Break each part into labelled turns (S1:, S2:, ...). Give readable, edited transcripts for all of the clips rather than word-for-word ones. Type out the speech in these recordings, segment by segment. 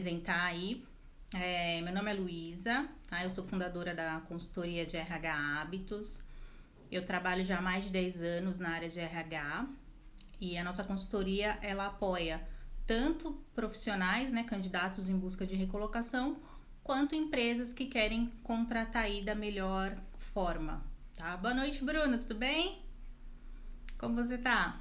S1: Apresentar aí. Meu nome é Luísa, tá? Eu sou fundadora da consultoria de RH Hábitos. Eu trabalho já há mais de 10 anos na área de RH e a nossa consultoria, ela apoia tanto profissionais, né, candidatos em busca de recolocação, quanto empresas que querem contratar aí da melhor forma, tá? Boa noite, Bruno, tudo bem? Como você tá?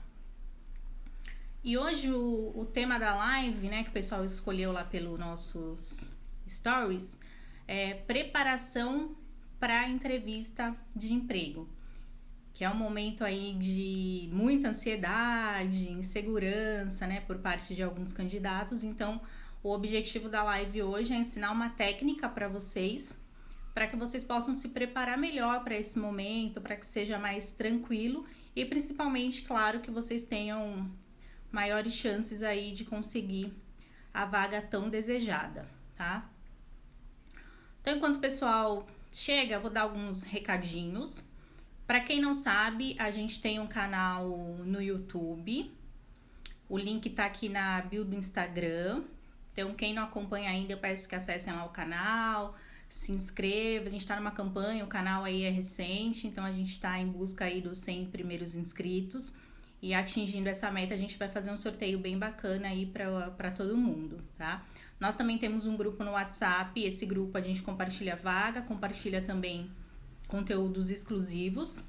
S1: E hoje o tema da live, né, que o pessoal escolheu lá pelos nossos stories, é preparação para entrevista de emprego, que é um momento aí de muita ansiedade, insegurança, né, por parte de alguns candidatos. Então, o objetivo da live hoje é ensinar uma técnica para vocês, para que vocês possam se preparar melhor para esse momento, para que seja mais tranquilo e principalmente, claro, que vocês tenham maiores chances aí de conseguir a vaga tão desejada, tá? Então, enquanto o pessoal chega, eu vou dar alguns recadinhos. Para quem não sabe, a gente tem um canal no YouTube. O link tá aqui na bio do Instagram. Então, quem não acompanha ainda, eu peço que acessem lá o canal, se inscreva. A gente tá numa campanha, o canal aí é recente, então a gente tá em busca aí dos 100 primeiros inscritos. E atingindo essa meta, a gente vai fazer um sorteio bem bacana aí para todo mundo, tá? Nós também temos um grupo no WhatsApp. Esse grupo a gente compartilha vaga, compartilha também conteúdos exclusivos.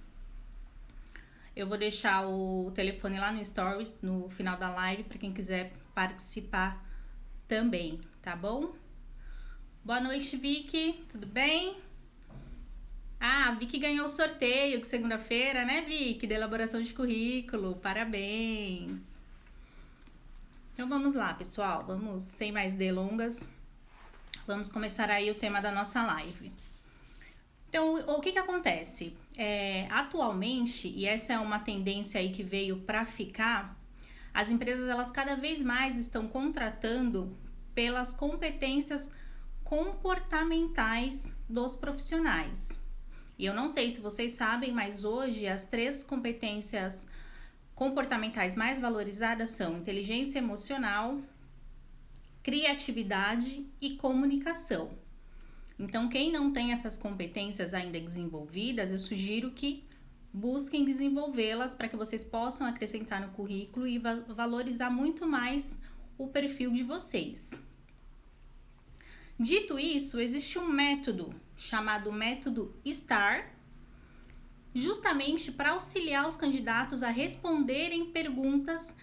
S1: Eu vou deixar o telefone lá no Stories, no final da live, para quem quiser participar também, tá bom? Boa noite, Vicky, tudo bem? A Vicky ganhou o sorteio de segunda-feira, né, Vicky? Da elaboração de currículo. Parabéns! Então vamos lá, pessoal. Vamos, sem mais delongas, vamos começar aí o tema da nossa live. Então, o que acontece? Atualmente, e essa é uma tendência aí que veio para ficar, as empresas, elas cada vez mais estão contratando pelas competências comportamentais dos profissionais. E eu não sei se vocês sabem, mas hoje as 3 competências comportamentais mais valorizadas são inteligência emocional, criatividade e comunicação. Então, quem não tem essas competências ainda desenvolvidas, eu sugiro que busquem desenvolvê-las para que vocês possam acrescentar no currículo e valorizar muito mais o perfil de vocês. Dito isso, existe um método chamado método STAR, justamente para auxiliar os candidatos a responderem perguntas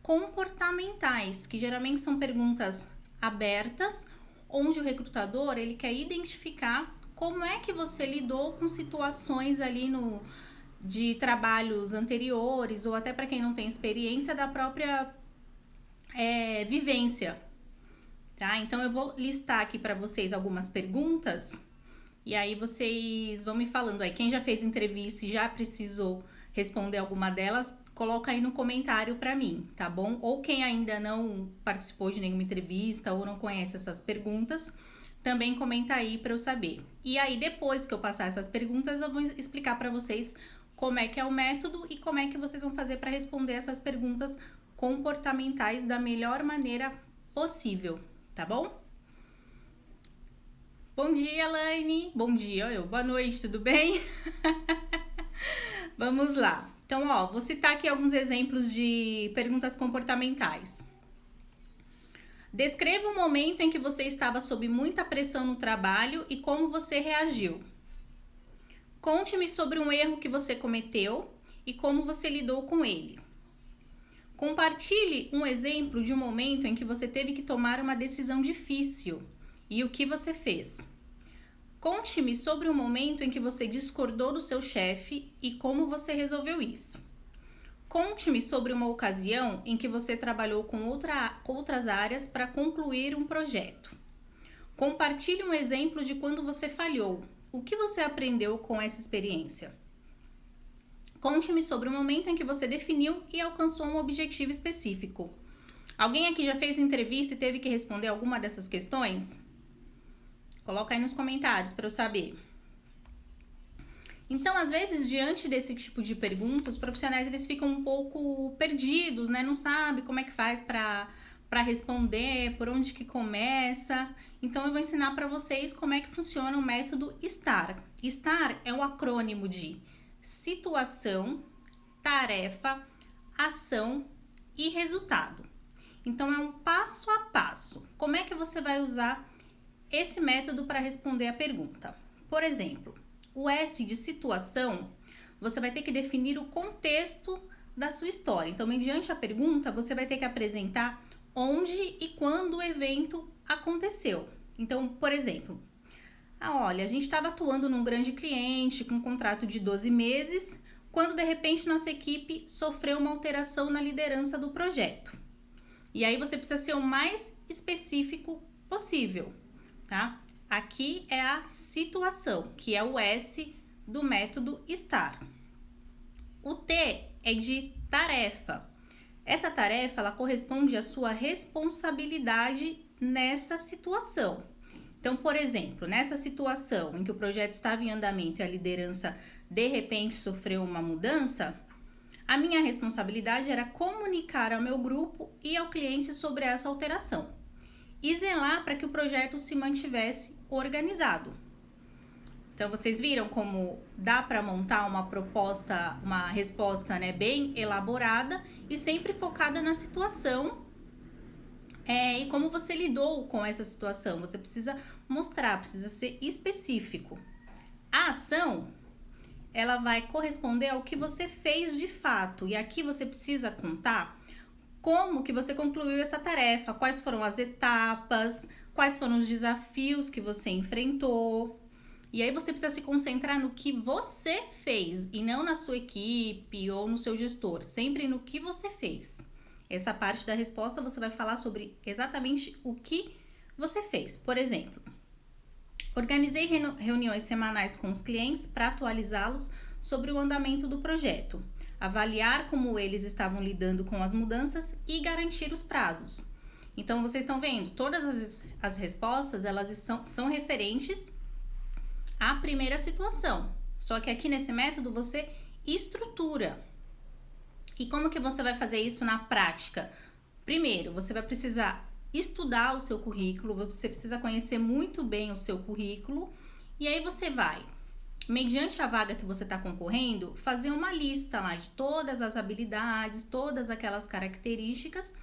S1: comportamentais, que geralmente são perguntas abertas, onde o recrutador ele quer identificar como é que você lidou com situações ali de trabalhos anteriores, ou até para quem não tem experiência da própria vivência. Tá? Então, eu vou listar aqui para vocês algumas perguntas e aí vocês vão me falando aí. Quem já fez entrevista e já precisou responder alguma delas, coloca aí no comentário para mim, tá bom? Ou quem ainda não participou de nenhuma entrevista ou não conhece essas perguntas, também comenta aí para eu saber. E aí, depois que eu passar essas perguntas, eu vou explicar para vocês como é que é o método e como é que vocês vão fazer para responder essas perguntas comportamentais da melhor maneira possível. Tá bom? Bom dia, Elaine. Bom dia, boa noite, tudo bem? Vamos lá. Então, vou citar aqui alguns exemplos de perguntas comportamentais. Descreva o momento em que você estava sob muita pressão no trabalho e como você reagiu. Conte-me sobre um erro que você cometeu e como você lidou com ele. Compartilhe um exemplo de um momento em que você teve que tomar uma decisão difícil e o que você fez. Conte-me sobre um momento em que você discordou do seu chefe e como você resolveu isso. Conte-me sobre uma ocasião em que você trabalhou com outras áreas para concluir um projeto. Compartilhe um exemplo de quando você falhou. O que você aprendeu com essa experiência? Conte-me sobre o momento em que você definiu e alcançou um objetivo específico. Alguém aqui já fez entrevista e teve que responder alguma dessas questões? Coloca aí nos comentários para eu saber. Então, às vezes, diante desse tipo de perguntas, os profissionais eles ficam um pouco perdidos, né? Não sabem como é que faz para para responder, por onde que começa. Então eu vou ensinar para vocês como é que funciona o método STAR. STAR é um acrônimo de situação, tarefa, ação e resultado. Então é um passo a passo. Como é que você vai usar esse método para responder a pergunta? Por exemplo, o S de situação, você vai ter que definir o contexto da sua história. Então, mediante a pergunta, você vai ter que apresentar onde e quando o evento aconteceu. Então, por exemplo, olha, a gente estava atuando num grande cliente com um contrato de 12 meses, quando de repente nossa equipe sofreu uma alteração na liderança do projeto. E aí você precisa ser o mais específico possível, tá? Aqui é a situação, que é o S do método STAR. O T é de tarefa. Essa tarefa, ela corresponde à sua responsabilidade nessa situação. Então, por exemplo, nessa situação em que o projeto estava em andamento e a liderança de repente sofreu uma mudança, a minha responsabilidade era comunicar ao meu grupo e ao cliente sobre essa alteração e zelar para que o projeto se mantivesse organizado. Então, vocês viram como dá para montar uma proposta, uma resposta, né, bem elaborada e sempre focada na situação e como você lidou com essa situação. Você precisa mostrar, precisa ser específico. A ação, ela vai corresponder ao que você fez de fato. E aqui você precisa contar como que você concluiu essa tarefa, quais foram as etapas, quais foram os desafios que você enfrentou. E aí você precisa se concentrar no que você fez e não na sua equipe ou no seu gestor, sempre no que você fez. Essa parte da resposta você vai falar sobre exatamente o que você fez. Por exemplo, organizei reuniões semanais com os clientes para atualizá-los sobre o andamento do projeto, avaliar como eles estavam lidando com as mudanças e garantir os prazos. Então, vocês estão vendo, todas as respostas, elas são referentes à primeira situação. Só que aqui nesse método você estrutura. E como que você vai fazer isso na prática? Primeiro, você vai precisar estudar o seu currículo, você precisa conhecer muito bem o seu currículo, e aí você vai, mediante a vaga que você está concorrendo, fazer uma lista lá de todas as habilidades, todas aquelas características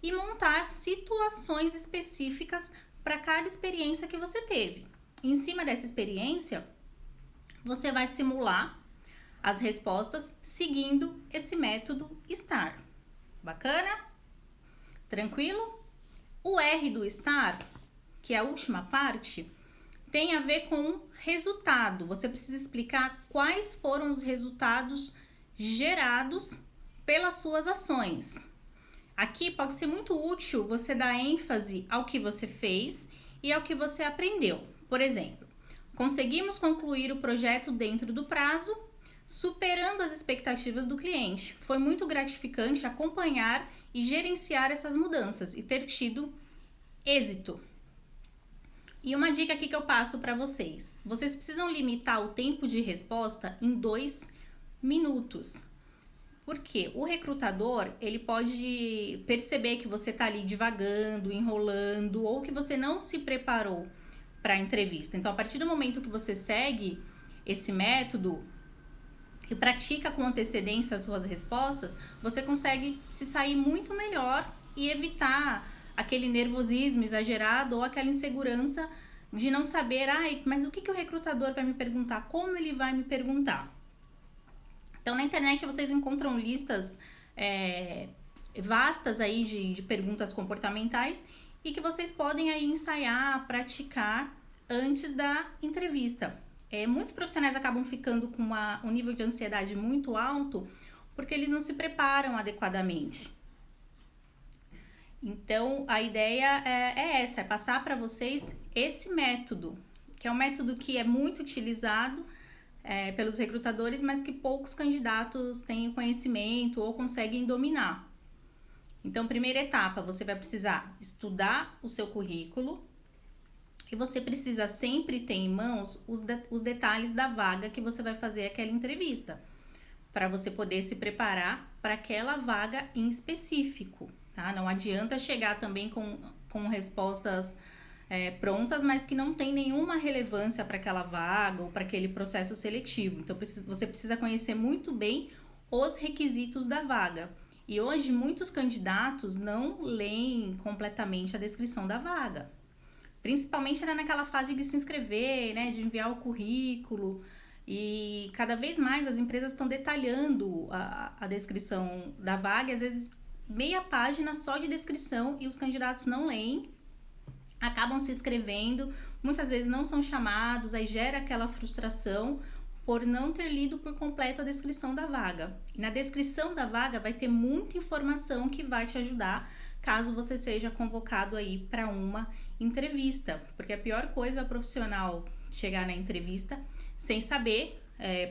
S1: e montar situações específicas para cada experiência que você teve. Em cima dessa experiência, você vai simular as respostas seguindo esse método STAR. Bacana? Tranquilo? O R do STAR, que é a última parte, tem a ver com resultado. Você precisa explicar quais foram os resultados gerados pelas suas ações. Aqui pode ser muito útil você dar ênfase ao que você fez e ao que você aprendeu. Por exemplo, conseguimos concluir o projeto dentro do prazo, superando as expectativas do cliente. Foi muito gratificante acompanhar e gerenciar essas mudanças e ter tido êxito. E uma dica aqui que eu passo para vocês. Vocês precisam limitar o tempo de resposta em 2 minutos. Porque o recrutador, ele pode perceber que você está ali divagando, enrolando, ou que você não se preparou para a entrevista. Então, a partir do momento que você segue esse método e pratica com antecedência as suas respostas, você consegue se sair muito melhor e evitar aquele nervosismo exagerado ou aquela insegurança de não saber, mas o que o recrutador vai me perguntar? Como ele vai me perguntar? Então, na internet vocês encontram listas vastas aí de perguntas comportamentais e que vocês podem aí ensaiar, praticar antes da entrevista. Muitos profissionais acabam ficando com um nível de ansiedade muito alto porque eles não se preparam adequadamente. Então, a ideia é essa, é passar para vocês esse método, que é um método que é muito utilizado pelos recrutadores, mas que poucos candidatos têm conhecimento ou conseguem dominar. Então, primeira etapa, você vai precisar estudar o seu currículo e você precisa sempre ter em mãos os detalhes da vaga que você vai fazer aquela entrevista, para você poder se preparar para aquela vaga em específico, tá? Não adianta chegar também com respostas prontas, mas que não tem nenhuma relevância para aquela vaga ou para aquele processo seletivo. Então, você precisa conhecer muito bem os requisitos da vaga. E hoje, muitos candidatos não leem completamente a descrição da vaga. Principalmente naquela fase de se inscrever, né, de enviar o currículo. E cada vez mais as empresas estão detalhando a descrição da vaga, e às vezes meia página só de descrição, e os candidatos não leem, acabam se inscrevendo, muitas vezes não são chamados, aí gera aquela frustração por não ter lido por completo a descrição da vaga. E na descrição da vaga vai ter muita informação que vai te ajudar caso você seja convocado aí para uma entrevista, porque a pior coisa é o profissional chegar na entrevista sem saber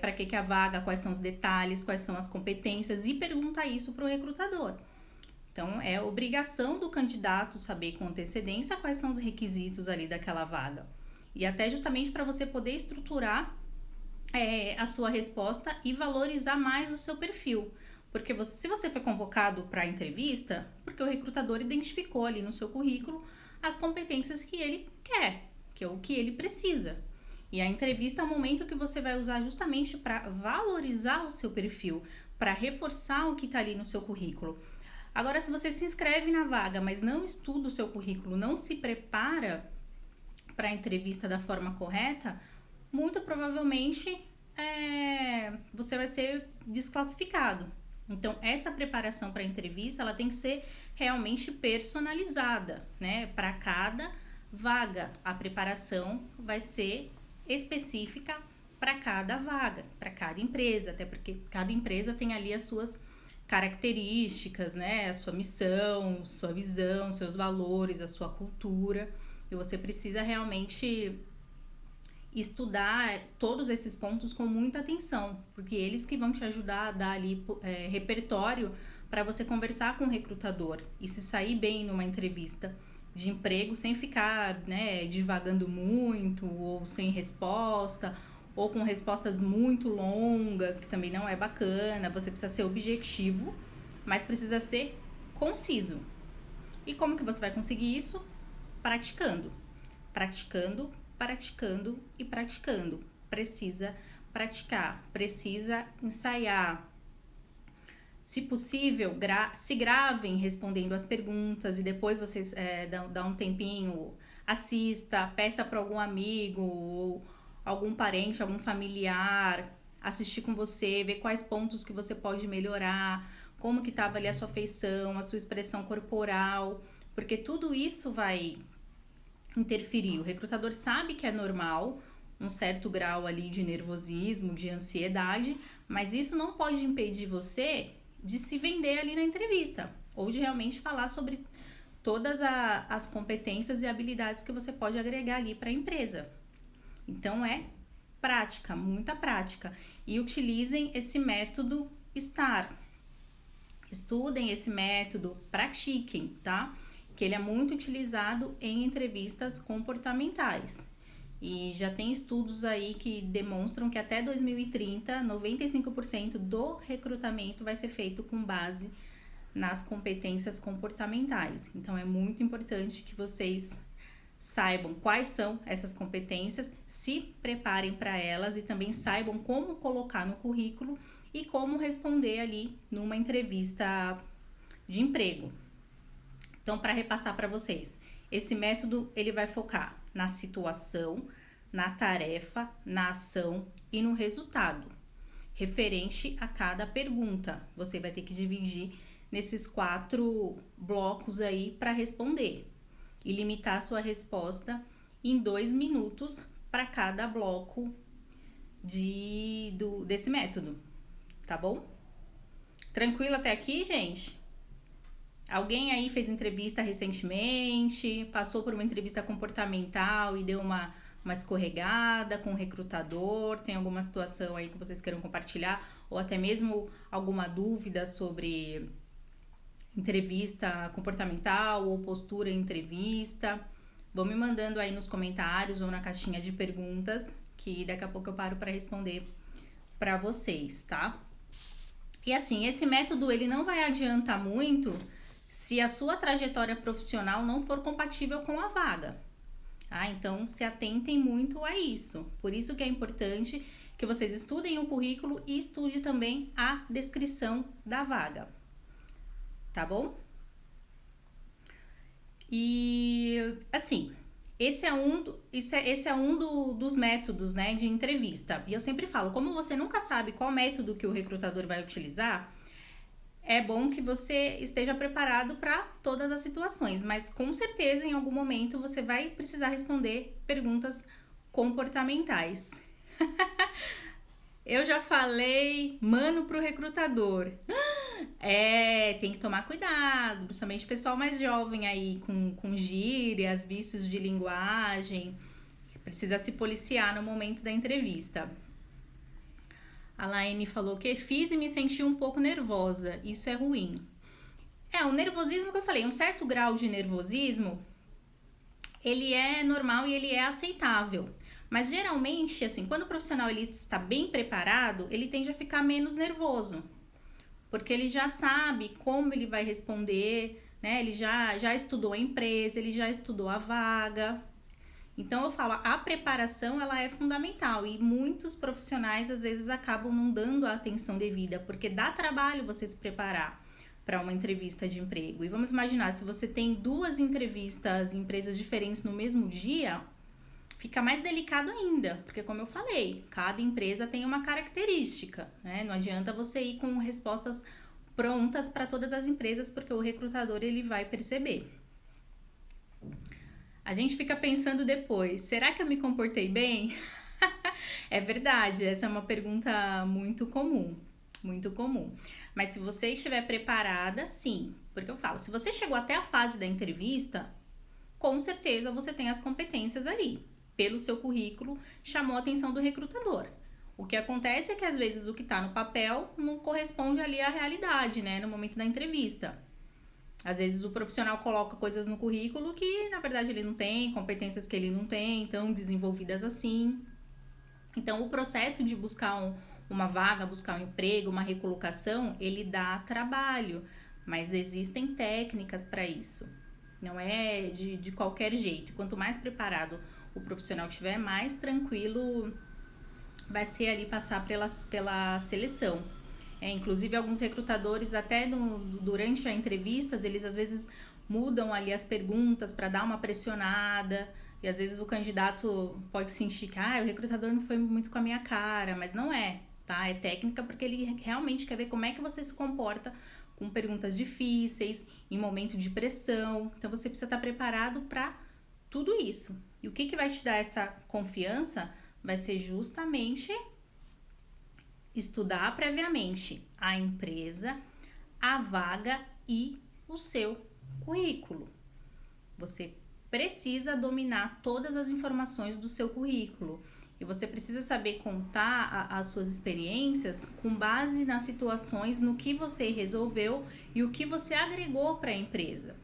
S1: para que a vaga, quais são os detalhes, quais são as competências, e perguntar isso para o recrutador. Então, é obrigação do candidato saber com antecedência quais são os requisitos ali daquela vaga. E até justamente para você poder estruturar a sua resposta e valorizar mais o seu perfil. Porque se você foi convocado para a entrevista, porque o recrutador identificou ali no seu currículo as competências que ele quer, que é o que ele precisa. E a entrevista é o momento que você vai usar justamente para valorizar o seu perfil, para reforçar o que está ali no seu currículo. Agora, se você se inscreve na vaga, mas não estuda o seu currículo, não se prepara para a entrevista da forma correta, muito provavelmente você vai ser desclassificado. Então, essa preparação para a entrevista, ela tem que ser realmente personalizada, né? Para cada vaga, a preparação vai ser específica para cada vaga, para cada empresa, até porque cada empresa tem ali as suas características, né? A sua missão, sua visão, seus valores, a sua cultura, e você precisa realmente estudar todos esses pontos com muita atenção, porque eles que vão te ajudar a dar ali repertório para você conversar com o recrutador e se sair bem numa entrevista de emprego sem ficar, né, divagando muito ou sem resposta, ou com respostas muito longas, que também não é bacana. Você precisa ser objetivo, mas precisa ser conciso. E como que você vai conseguir isso? Praticando. Praticando, praticando e praticando. Precisa praticar, precisa ensaiar. Se possível, se gravem respondendo as perguntas, e depois vocês dá um tempinho, assista, peça para algum amigo ou algum parente, algum familiar assistir com você, ver quais pontos que você pode melhorar, como que estava ali a sua feição, a sua expressão corporal, porque tudo isso vai interferir. O recrutador sabe que é normal um certo grau ali de nervosismo, de ansiedade, mas isso não pode impedir você de se vender ali na entrevista, ou de realmente falar sobre todas as competências e habilidades que você pode agregar ali para a empresa. Então, prática, muita prática. E utilizem esse método STAR. Estudem esse método, pratiquem, tá? Que ele é muito utilizado em entrevistas comportamentais. E já tem estudos aí que demonstram que até 2030, 95% do recrutamento vai ser feito com base nas competências comportamentais. Então, é muito importante que vocês saibam quais são essas competências, se preparem para elas e também saibam como colocar no currículo e como responder ali numa entrevista de emprego. Então, para repassar para vocês, esse método ele vai focar na situação, na tarefa, na ação e no resultado, referente a cada pergunta. Você vai ter que dividir nesses 4 blocos aí para responder e limitar a sua resposta em 2 minutos para cada bloco desse método, tá bom? Tranquilo até aqui, gente? Alguém aí fez entrevista recentemente, passou por uma entrevista comportamental e deu uma escorregada com o recrutador? Tem alguma situação aí que vocês queiram compartilhar? Ou até mesmo alguma dúvida sobre entrevista comportamental ou postura em entrevista? Vão me mandando aí nos comentários ou na caixinha de perguntas, que daqui a pouco eu paro para responder para vocês, tá? E assim, esse método ele não vai adiantar muito se a sua trajetória profissional não for compatível com a vaga. Então, se atentem muito a isso. Por isso que é importante que vocês estudem o currículo e estude também a descrição da vaga. Tá bom? E, assim, esse é um dos métodos, né, de entrevista. E eu sempre falo, como você nunca sabe qual método que o recrutador vai utilizar, é bom que você esteja preparado para todas as situações, mas com certeza em algum momento você vai precisar responder perguntas comportamentais. Eu já falei, mano, pro recrutador. Tem que tomar cuidado, principalmente pessoal mais jovem aí, com gírias, vícios de linguagem. Precisa se policiar no momento da entrevista. A Laine falou que fiz e me senti um pouco nervosa. Isso é ruim. O nervosismo que eu falei, um certo grau de nervosismo, ele é normal e ele é aceitável. Mas geralmente, assim, quando o profissional ele está bem preparado, ele tende a ficar menos nervoso. Porque ele já sabe como ele vai responder, né? Ele já estudou a empresa, ele já estudou a vaga. Então eu falo, a preparação ela é fundamental e muitos profissionais às vezes acabam não dando a atenção devida, porque dá trabalho você se preparar para uma entrevista de emprego. E vamos imaginar, se você tem 2 entrevistas em empresas diferentes no mesmo dia, fica mais delicado ainda, porque como eu falei, cada empresa tem uma característica, né? Não adianta você ir com respostas prontas para todas as empresas, porque o recrutador ele vai perceber. A gente fica pensando depois, será que eu me comportei bem? É verdade, essa é uma pergunta muito comum, muito comum. Mas se você estiver preparada, sim, porque eu falo, se você chegou até a fase da entrevista, com certeza você tem as competências ali. Pelo seu currículo, chamou a atenção do recrutador. O que acontece é que às vezes o que está no papel não corresponde ali à realidade, né, no momento da entrevista. Às vezes o profissional coloca coisas no currículo que na verdade ele não tem, competências que ele não tem, tão desenvolvidas assim. Então o processo de buscar uma vaga, buscar um emprego, uma recolocação, ele dá trabalho, mas existem técnicas para isso. Não é de qualquer jeito. Quanto mais preparado o profissional estiver, mais tranquilo vai ser ali passar pela seleção. Inclusive alguns recrutadores até durante a entrevista, eles às vezes mudam ali as perguntas para dar uma pressionada e às vezes o candidato pode sentir que o recrutador não foi muito com a minha cara, mas não é, tá? É técnica porque ele realmente quer ver como é que você se comporta com perguntas difíceis, em momento de pressão. Então você precisa estar preparado para tudo isso. E o que vai te dar essa confiança vai ser justamente estudar previamente a empresa, a vaga e o seu currículo. Você precisa dominar todas as informações do seu currículo e você precisa saber contar as suas experiências com base nas situações, no que você resolveu e o que você agregou para a empresa.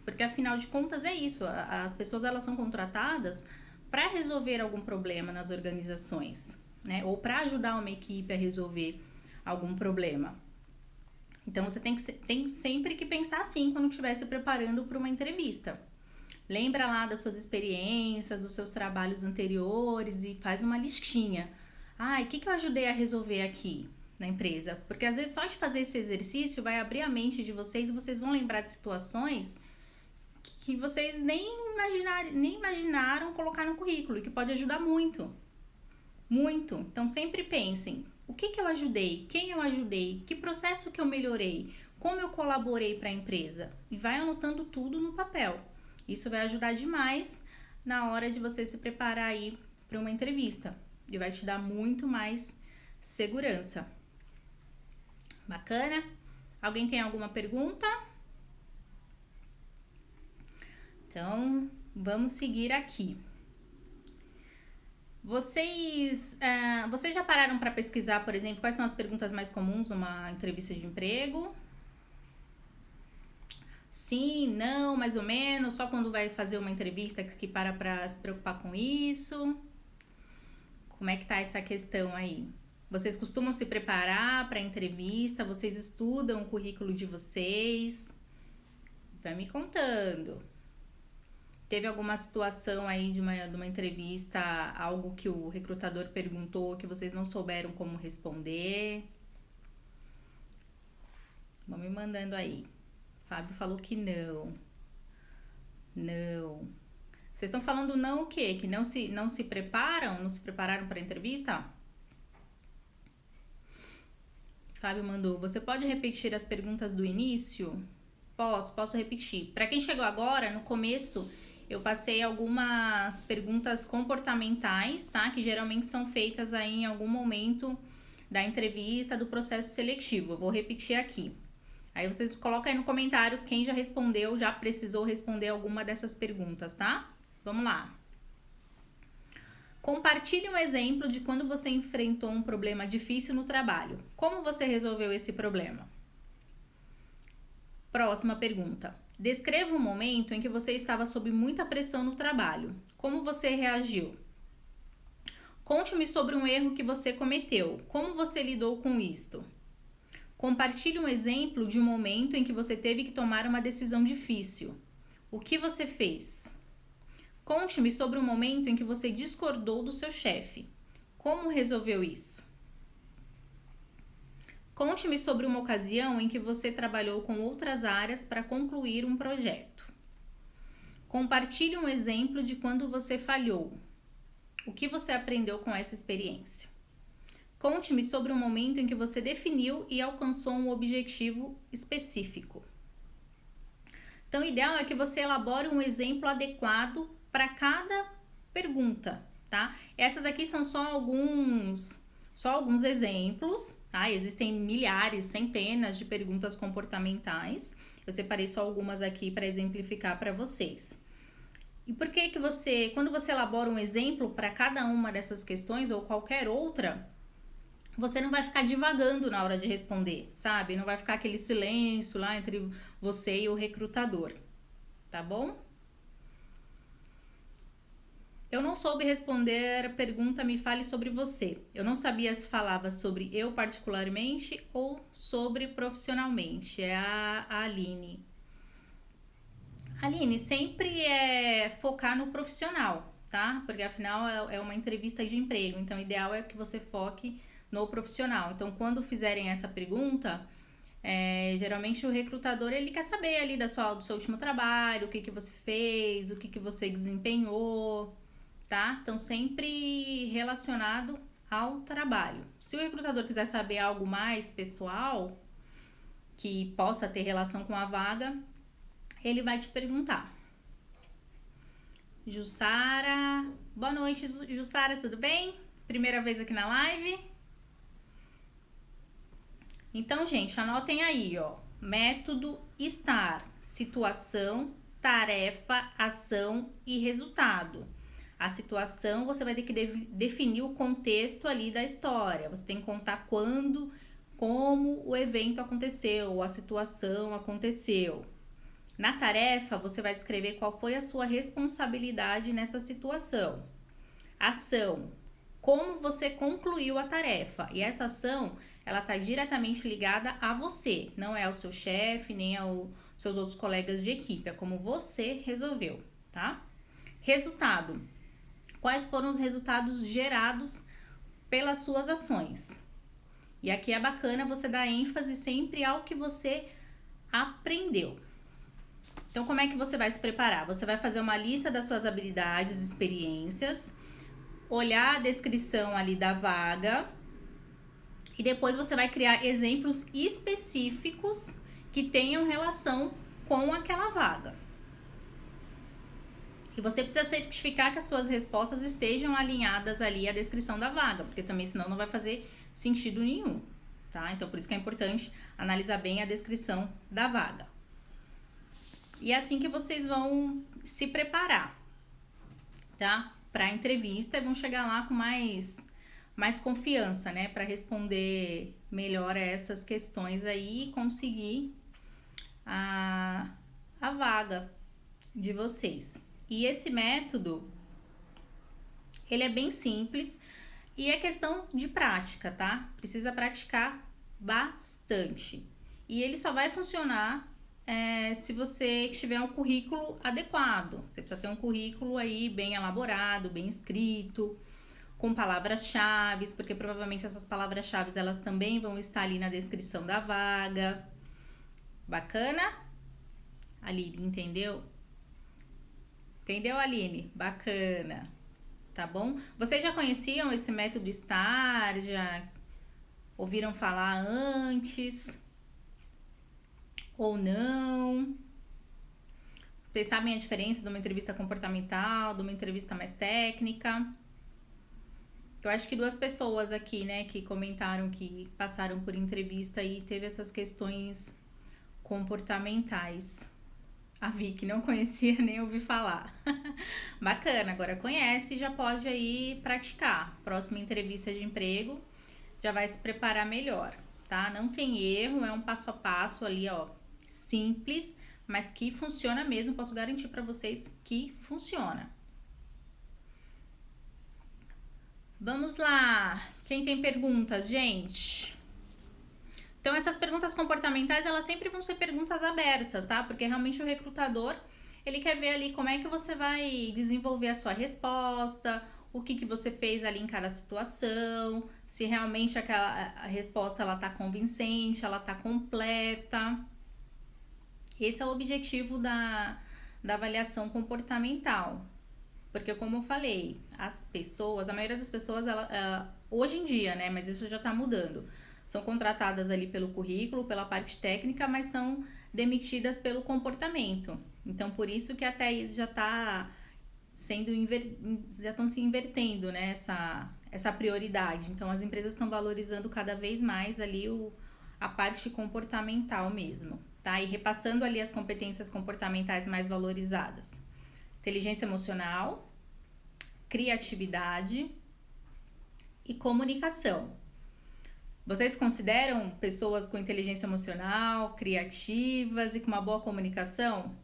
S1: Porque afinal de contas é isso, as pessoas elas são contratadas para resolver algum problema nas organizações, né? Ou para ajudar uma equipe a resolver algum problema. Então você tem sempre que pensar assim quando estiver se preparando para uma entrevista. Lembra lá das suas experiências, dos seus trabalhos anteriores e faz uma listinha. O que eu ajudei a resolver aqui na empresa? Porque às vezes só de fazer esse exercício vai abrir a mente de vocês e vocês vão lembrar de situações que vocês nem imaginaram colocar no currículo e que pode ajudar muito. Muito. Então sempre pensem, o que eu ajudei? Quem eu ajudei? Que processo que eu melhorei? Como eu colaborei para a empresa? E vai anotando tudo no papel. Isso vai ajudar demais na hora de você se preparar aí para uma entrevista. E vai te dar muito mais segurança. Bacana? Alguém tem alguma pergunta? Então, vamos seguir aqui. Vocês já pararam para pesquisar, por exemplo, quais são as perguntas mais comuns numa entrevista de emprego? Sim, não, mais ou menos, só quando vai fazer uma entrevista que para se preocupar com isso? Como é que tá essa questão aí? Vocês costumam se preparar para a entrevista? Vocês estudam o currículo de vocês? Vai me contando. Teve alguma situação aí de uma entrevista, algo que o recrutador perguntou que vocês não souberam como responder? Vão me mandando aí. Fábio falou que não. Não. Vocês estão falando não o quê? Que não se preparam? Não se prepararam para a entrevista? Fábio mandou. Você pode repetir as perguntas do início? Posso repetir. Para quem chegou agora, no começo eu passei algumas perguntas comportamentais, tá? Que geralmente são feitas aí em algum momento da entrevista, do processo seletivo. Eu vou repetir aqui. Aí vocês colocam aí no comentário quem já respondeu, já precisou responder alguma dessas perguntas, tá? Vamos lá. Compartilhe um exemplo de quando você enfrentou um problema difícil no trabalho. Como você resolveu esse problema? Próxima pergunta. Descreva um momento em que você estava sob muita pressão no trabalho. Como você reagiu? Conte-me sobre um erro que você cometeu. Como você lidou com isto? Compartilhe um exemplo de um momento em que você teve que tomar uma decisão difícil. O que você fez? Conte-me sobre um momento em que você discordou do seu chefe. Como resolveu isso? Conte-me sobre uma ocasião em que você trabalhou com outras áreas para concluir um projeto. Compartilhe um exemplo de quando você falhou. O que você aprendeu com essa experiência? Conte-me sobre um momento em que você definiu e alcançou um objetivo específico. Então, o ideal é que você elabore um exemplo adequado para cada pergunta, tá? Essas aqui são só alguns exemplos, tá? Existem milhares, centenas de perguntas comportamentais. Eu separei só algumas aqui para exemplificar para vocês. E por que você, quando você elabora um exemplo para cada uma dessas questões ou qualquer outra, você não vai ficar divagando na hora de responder, sabe? Não vai ficar aquele silêncio lá entre você e o recrutador, tá bom? Eu não soube responder a pergunta, me fale sobre você. Eu não sabia se falava sobre eu particularmente ou sobre profissionalmente. É a Aline. Aline, sempre é focar no profissional, tá? Porque afinal é uma entrevista de emprego, então o ideal é que você foque no profissional. Então, quando fizerem essa pergunta, geralmente o recrutador ele quer saber ali do seu último trabalho, o que você fez, o que você desempenhou, tá? Então, sempre relacionado ao trabalho. Se o recrutador quiser saber algo mais pessoal, que possa ter relação com a vaga, ele vai te perguntar. Jussara, boa noite, Jussara, tudo bem? Primeira vez aqui na live? Então, gente, anotem aí, ó. Método STAR: situação, tarefa, ação e resultado. A situação, você vai ter que definir o contexto ali da história. Você tem que contar quando, como o evento aconteceu, a situação aconteceu. Na tarefa, você vai descrever qual foi a sua responsabilidade nessa situação. Ação: como você concluiu a tarefa. E essa ação, ela está diretamente ligada a você, não é ao seu chefe, nem aos seus outros colegas de equipe, é como você resolveu, tá? Resultado: quais foram os resultados gerados pelas suas ações? E aqui é bacana você dar ênfase sempre ao que você aprendeu. Então, como é que você vai se preparar? Você vai fazer uma lista das suas habilidades, experiências, olhar a descrição ali da vaga e depois você vai criar exemplos específicos que tenham relação com aquela vaga. E você precisa certificar que as suas respostas estejam alinhadas ali à descrição da vaga, porque também senão não vai fazer sentido nenhum, tá? Então, por isso que é importante analisar bem a descrição da vaga. E é assim que vocês vão se preparar, tá? Para a entrevista e vão chegar lá com mais confiança, né? Para responder melhor a essas questões aí e conseguir a vaga de vocês. E esse método, ele é bem simples e é questão de prática, tá? Precisa praticar bastante. E ele só vai funcionar se você tiver um currículo adequado. Você precisa ter um currículo aí bem elaborado, bem escrito, com palavras-chave, porque provavelmente essas palavras-chave elas também vão estar ali na descrição da vaga. Bacana? Aline, entendeu? Entendeu, Aline? Bacana. Tá bom? Vocês já conheciam esse método STAR? Já ouviram falar antes? Ou não? Vocês sabem a diferença de uma entrevista comportamental, de uma entrevista mais técnica? Eu acho que 2 pessoas aqui, né, que comentaram que passaram por entrevista e teve essas questões comportamentais. A Vicky não conhecia nem ouvi falar. Bacana, agora conhece e já pode aí praticar. Próxima entrevista de emprego, já vai se preparar melhor, tá? Não tem erro, é um passo a passo ali, ó, simples, mas que funciona mesmo, posso garantir para vocês que funciona. Vamos lá, quem tem perguntas, gente? Então, essas perguntas comportamentais, elas sempre vão ser perguntas abertas, tá? Porque realmente o recrutador, ele quer ver ali como é que você vai desenvolver a sua resposta, o que você fez ali em cada situação, se realmente a resposta ela tá convincente, ela tá completa. Esse é o objetivo da avaliação comportamental. Porque, como eu falei, as pessoas, a maioria das pessoas, hoje em dia, né? Mas isso já tá mudando. São contratadas ali pelo currículo, pela parte técnica, mas são demitidas pelo comportamento. Então, por isso que até já tá já estão se invertendo, né? Essa prioridade. Então, as empresas estão valorizando cada vez mais ali a parte comportamental mesmo, tá? E repassando ali as competências comportamentais mais valorizadas. Inteligência emocional, criatividade e comunicação. Vocês consideram pessoas com inteligência emocional, criativas e com uma boa comunicação?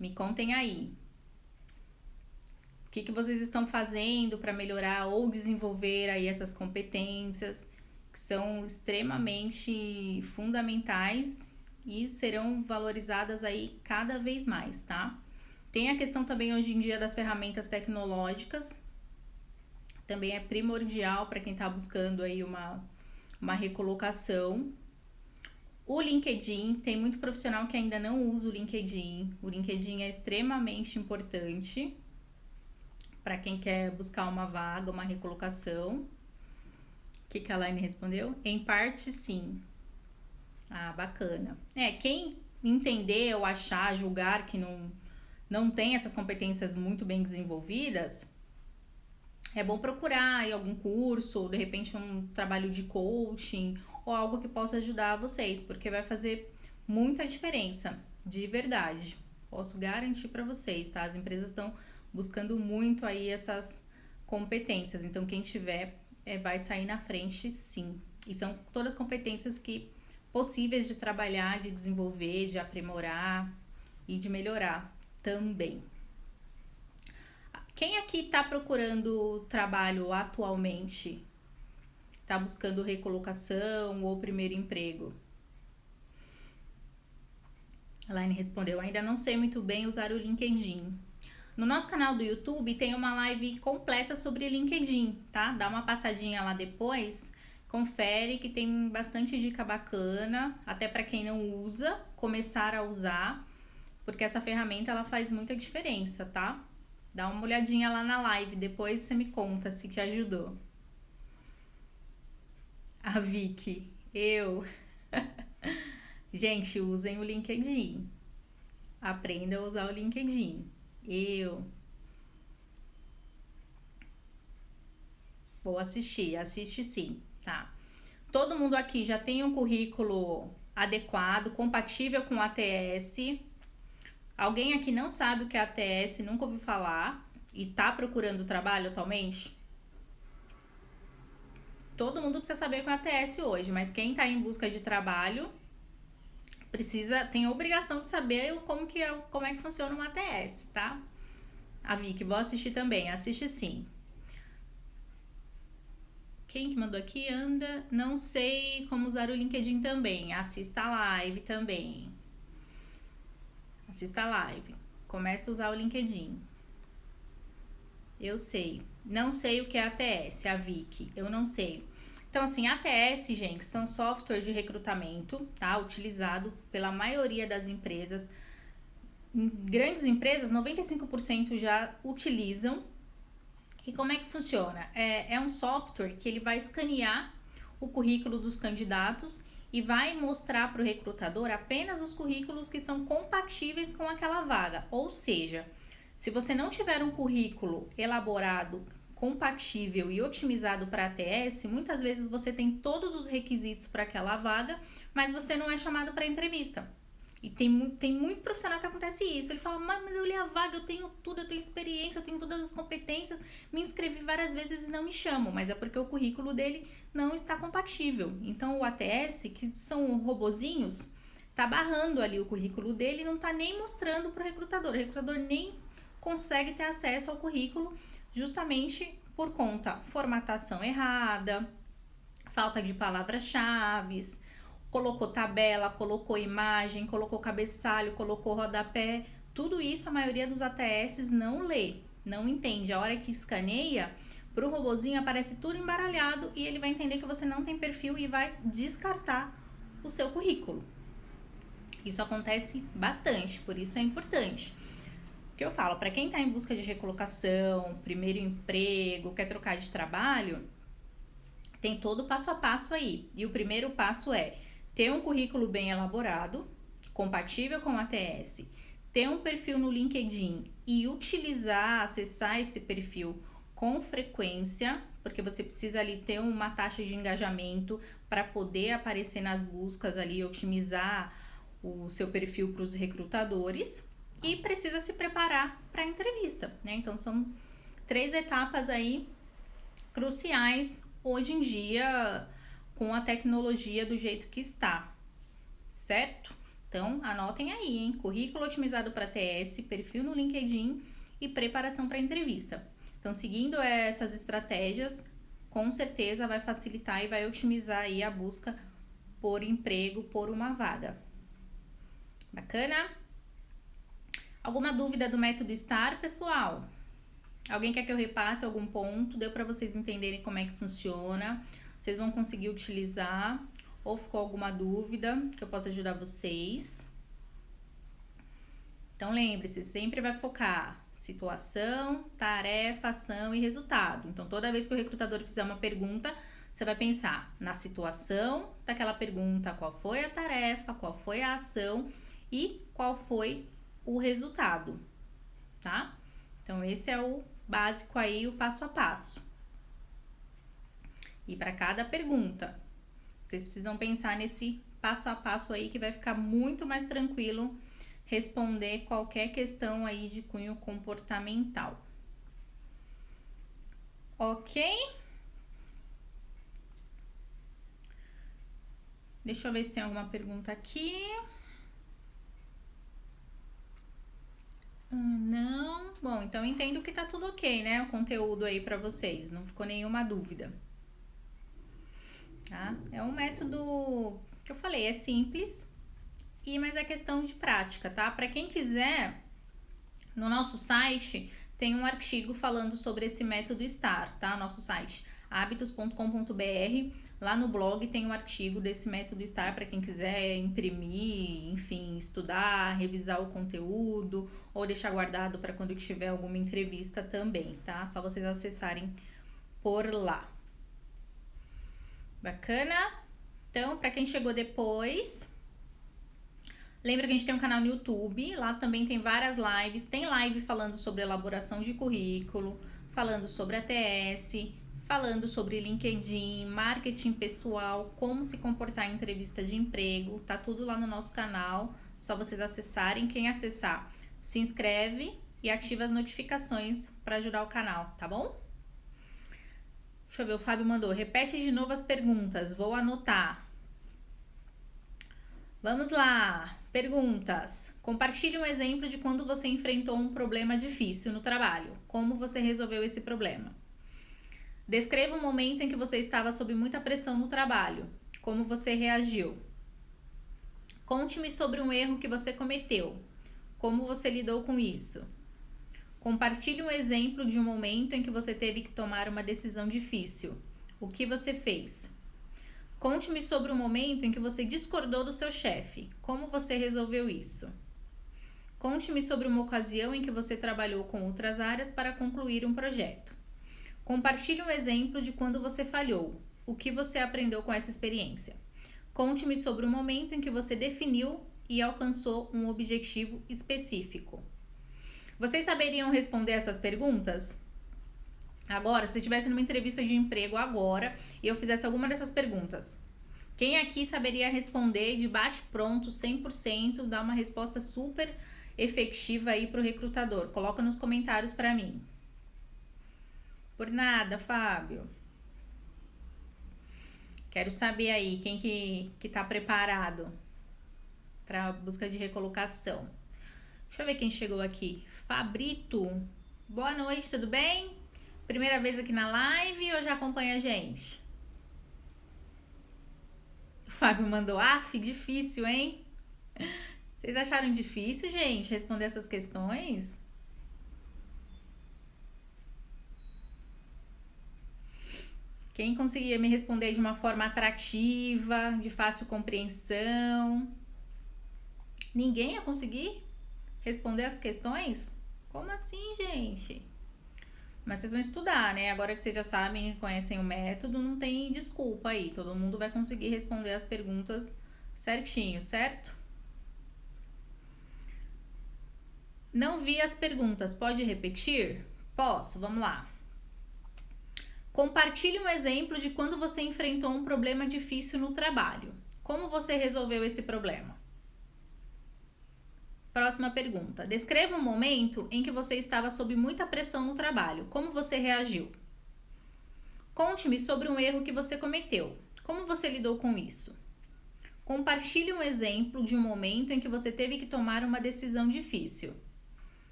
S1: Me contem aí. O que vocês estão fazendo para melhorar ou desenvolver aí essas competências que são extremamente fundamentais e serão valorizadas aí cada vez mais, tá? Tem a questão também hoje em dia das ferramentas tecnológicas. Também é primordial para quem está buscando aí uma recolocação. O LinkedIn, tem muito profissional que ainda não usa o LinkedIn. O LinkedIn é extremamente importante para quem quer buscar uma vaga, uma recolocação. O que a Laine respondeu? Em parte, sim. Ah, bacana. Quem entender ou achar, julgar que não tem essas competências muito bem desenvolvidas, é bom procurar aí algum curso, ou de repente um trabalho de coaching, ou algo que possa ajudar vocês, porque vai fazer muita diferença, de verdade. Posso garantir para vocês, tá? As empresas estão buscando muito aí essas competências, então quem tiver vai sair na frente, sim. E são todas competências possíveis de trabalhar, de desenvolver, de aprimorar e de melhorar também. Quem aqui está procurando trabalho atualmente? Está buscando recolocação ou primeiro emprego? A Laine respondeu, ainda não sei muito bem usar o LinkedIn. No nosso canal do YouTube tem uma live completa sobre LinkedIn, tá? Dá uma passadinha lá depois, confere que tem bastante dica bacana, até para quem não usa, começar a usar, porque essa ferramenta ela faz muita diferença, tá? Dá uma olhadinha lá na live, depois você me conta se te ajudou. A Vicky, eu. Gente, usem o LinkedIn. Aprenda a usar o LinkedIn. Vou assiste sim, tá? Todo mundo aqui já tem um currículo adequado, compatível com o ATS. Alguém aqui não sabe o que é ATS, nunca ouviu falar e está procurando trabalho atualmente? Todo mundo precisa saber o que é ATS hoje, mas quem está em busca de trabalho tem a obrigação de saber como é que funciona um ATS, tá? A Vicky, vou assistir também, assiste sim. Quem que mandou aqui? Anda, não sei como usar o LinkedIn também, assista a live também. assista a live, comece a usar o LinkedIn. Eu sei. Não sei o que é ATS, a Vicky, eu não sei. Então, assim, ATS, gente, são software de recrutamento, tá? Utilizado pela maioria das empresas. Em grandes empresas, 95% já utilizam. E como é que funciona? É um software que ele vai escanear o currículo dos candidatos e vai mostrar para o recrutador apenas os currículos que são compatíveis com aquela vaga. Ou seja, se você não tiver um currículo elaborado, compatível e otimizado para ATS, muitas vezes você tem todos os requisitos para aquela vaga, mas você não é chamado para entrevista. E tem muito profissional que acontece isso. Ele fala, mas eu li a vaga, eu tenho tudo, eu tenho experiência, eu tenho todas as competências, me inscrevi várias vezes e não me chamam. Mas é porque o currículo dele não está compatível. Então o ATS, que são robozinhos, tá barrando ali o currículo dele e não tá nem mostrando para o recrutador. O recrutador nem consegue ter acesso ao currículo justamente por conta formatação errada, falta de palavras-chave, colocou tabela, colocou imagem, colocou cabeçalho, colocou rodapé. Tudo isso a maioria dos ATS não lê, não entende. A hora que escaneia, para o robozinho aparece tudo embaralhado e ele vai entender que você não tem perfil e vai descartar o seu currículo. Isso acontece bastante, por isso é importante. O que eu falo, para quem está em busca de recolocação, primeiro emprego, quer trocar de trabalho, tem todo o passo a passo aí. E o primeiro passo é ter um currículo bem elaborado, compatível com a ATS, ter um perfil no LinkedIn e acessar esse perfil com frequência, porque você precisa ali ter uma taxa de engajamento para poder aparecer nas buscas ali, otimizar o seu perfil para os recrutadores e precisa se preparar para a entrevista, né? Então são 3 etapas aí cruciais hoje em dia com a tecnologia do jeito que está, certo? Então, anotem aí, hein? Currículo otimizado para TS, perfil no LinkedIn e preparação para entrevista. Então, seguindo essas estratégias, com certeza vai facilitar e vai otimizar aí a busca por emprego, por uma vaga. Bacana? Alguma dúvida do método STAR, pessoal? Alguém quer que eu repasse algum ponto? Deu para vocês entenderem como é que funciona? Vocês vão conseguir utilizar? Ou ficou alguma dúvida que eu possa ajudar vocês? Então, lembre-se, sempre vai focar situação, tarefa, ação e resultado. Então, toda vez que o recrutador fizer uma pergunta, você vai pensar na situação daquela pergunta, qual foi a tarefa, qual foi a ação e qual foi o resultado, tá? Então, esse é o básico aí, o passo a passo. E para cada pergunta, vocês precisam pensar nesse passo a passo aí que vai ficar muito mais tranquilo responder qualquer questão aí de cunho comportamental. Ok? Deixa eu ver se tem alguma pergunta aqui. Não? Bom, então entendo que tá tudo ok, né? O conteúdo aí para vocês, não ficou nenhuma dúvida. Tá? É um método que eu falei, é simples, mas é questão de prática, tá? Para quem quiser, no nosso site tem um artigo falando sobre esse método STAR, tá? Nosso site hábitos.com.br, lá no blog tem um artigo desse método STAR para quem quiser imprimir, enfim, estudar, revisar o conteúdo ou deixar guardado para quando tiver alguma entrevista também, tá? Só vocês acessarem por lá. Bacana? Então, para quem chegou depois, lembra que a gente tem um canal no YouTube, lá também tem várias lives, tem live falando sobre elaboração de currículo, falando sobre ATS, falando sobre LinkedIn, marketing pessoal, como se comportar em entrevista de emprego, tá tudo lá no nosso canal, só vocês acessarem. Quem acessar, se inscreve e ativa as notificações para ajudar o canal, tá bom? Deixa eu ver, o Fábio mandou, repete de novo as perguntas, vou anotar. Vamos lá, perguntas. Compartilhe um exemplo de quando você enfrentou um problema difícil no trabalho. Como você resolveu esse problema? Descreva um momento em que você estava sob muita pressão no trabalho. Como você reagiu? Conte-me sobre um erro que você cometeu. Como você lidou com isso? Compartilhe um exemplo de um momento em que você teve que tomar uma decisão difícil. O que você fez? Conte-me sobre um momento em que você discordou do seu chefe. Como você resolveu isso? Conte-me sobre uma ocasião em que você trabalhou com outras áreas para concluir um projeto. Compartilhe um exemplo de quando você falhou. O que você aprendeu com essa experiência? Conte-me sobre um momento em que você definiu e alcançou um objetivo específico. Vocês saberiam responder essas perguntas? Agora, se estivesse numa entrevista de emprego agora e eu fizesse alguma dessas perguntas, quem aqui saberia responder de bate-pronto, 100%, dar uma resposta super efetiva aí para o recrutador? Coloca nos comentários para mim. Por nada, Fábio. Quero saber aí quem que tá preparado para a busca de recolocação. Deixa eu ver quem chegou aqui. Fabrito. Boa noite, tudo bem? Primeira vez aqui na live ou já acompanha a gente? O Fábio mandou, difícil, hein? Vocês acharam difícil, gente, responder essas questões? Quem conseguia me responder de uma forma atrativa, de fácil compreensão? Ninguém ia conseguir responder as questões? Como assim, gente? Mas vocês vão estudar, né? Agora que vocês já sabem, conhecem o método, não tem desculpa aí. Todo mundo vai conseguir responder as perguntas certinho, certo? Não vi as perguntas. Pode repetir? Posso, vamos lá. Compartilhe um exemplo de quando você enfrentou um problema difícil no trabalho. Como você resolveu esse problema? Próxima pergunta. Descreva um momento em que você estava sob muita pressão no trabalho. Como você reagiu? Conte-me sobre um erro que você cometeu. Como você lidou com isso? Compartilhe um exemplo de um momento em que você teve que tomar uma decisão difícil.